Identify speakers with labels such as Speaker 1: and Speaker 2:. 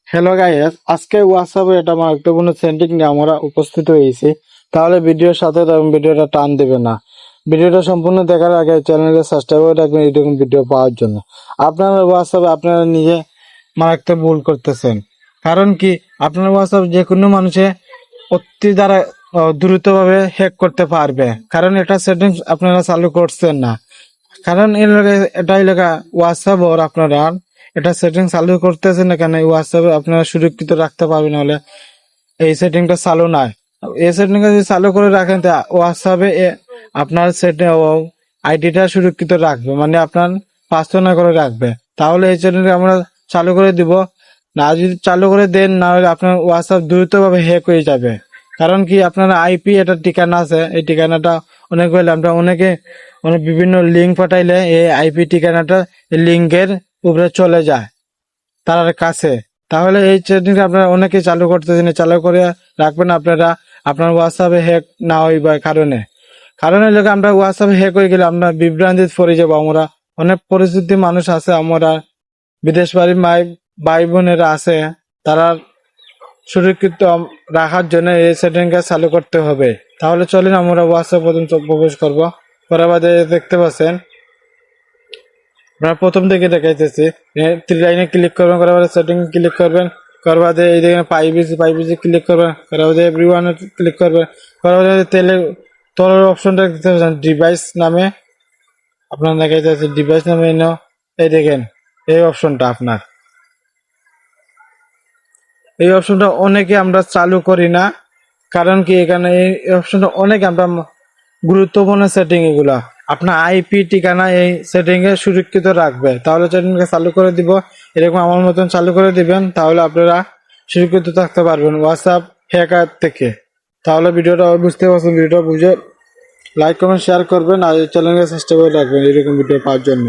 Speaker 1: Hello guys, আজকে হোয়াটসঅ্যাপে একটা গুরুত্বপূর্ণ সেটিং নিয়ে আমরা উপস্থিত হয়েছি। তাহলে ভিডিওর সাথে থাকুন, ভিডিওটা টান দেবে না। ভিডিওটা সম্পূর্ণ দেখার আগে চ্যানেলকে সাবস্ক্রাইব করে রাখবেন এরকম ভিডিও পাওয়ার জন্য। আপনারা হোয়াটসঅ্যাপে আপনারা নিজে মারাত্মক ভুল করতেছেন। কারণ কি, আপনার হোয়াটসঅ্যাপ যে কোনো মানুষে অতি দ্বারা দ্রুতভাবে হ্যাক করতে পারবে। কারণ এটা সেটিংস আপনারা চালু করছেন না। কারণ এটা এলাকা হোয়াটসঅ্যাপ ওর আপনারা এটা সেটিং চালু করতেছেন না কেন, হোয়াটসঅ্যাপে আপনারা সুরক্ষিত রাখতে পারবেন। হলে এই সেটিংটা চালু নাই, এই সেটিংটা যদি চালু করে রাখেন তা হোয়াটসঅ্যাপে আপনার আইডিটা সুরক্ষিত রাখবে, মানে আপনার পাসওয়ার্ড না করে রাখবে। তাহলে এই সেটিংটা আমরা চালু করে দিব। না যদি চালু করে দেন, না হলে আপনার হোয়াটসঅ্যাপ দ্রুতভাবে হ্যাক হয়ে যাবে। কারণ কি, আপনার আইপি একটা ঠিকানা আছে, এই ঠিকানাটা অনেক হইলে আমরা অনেক বিভিন্ন লিঙ্ক পাঠাইলে এই আইপি ঠিকানাটা লিঙ্কের উপরে চলে যায় তার কাছে। তাহলে এই সেটিংটা আপনারা অনেকে চালু করতেছেন, চালু করে রাখবেন আপনারা আপনার হোয়াটসঅ্যাপে হ্যাক না হইবার কারণে লোক আমরা হোয়াটসঅ্যাপে হ্যাক হয়ে গেলে আমরা বিভ্রান্তিতে পড়ে যাবো। আমরা অনেক পরিস্থিতি মানুষ আছে, আমরা বিদেশ বাড়ির ভাই বোনেরা আছে, তারা সুরক্ষিত রাখার জন্য এই সেটিংটা চালু করতে হবে। তাহলে চলেন আমরা হোয়াটসঅ্যাপ প্রথম প্রবেশ করবো। পরে বাদে দেখতে পাচ্ছেন আপনারা প্রথম থেকে দেখাইতেছি, থ্রি লাইনে ক্লিক করবেন, করার বাদে সেটিং ক্লিক করবেন, করার বাদে এই দেখেন প্রাইভেসি ক্লিক করবেন, করার বাদে এভরিওয়ানে ক্লিক করবেন, করার বাদে তলের অপশনটা দেখতে পাচ্ছেন ডিভাইস নামে, আপনার দেখাইতেছে ডিভাইস নামে এই দেখেন এই অপশনটা আপনার, এই অপশনটা অনেকে আমরা চালু করি না। কারণ কি, এখানে এই অপশনটা অনেক আমরা গুরুত্বপূর্ণ সেটিং, এগুলা আপনার আইপি ঠিকানা এই সেটিং এ সুরক্ষিত রাখবে। তাহলে সেটিংকে চালু করে দিব, এরকম আমার মতন চালু করে দিবেন, তাহলে আপনারা সুরক্ষিত থাকতে পারবেন হোয়াটসঅ্যাপ হ্যাকার থেকে। তাহলে ভিডিওটা বুঝতে পারছেন, ভিডিওটা বুঝে লাইক কমেন্ট শেয়ার করবেন আর চ্যানেলকে সাবস্ক্রাইব করে রাখবেন এরকম ভিডিও পাওয়ার জন্য।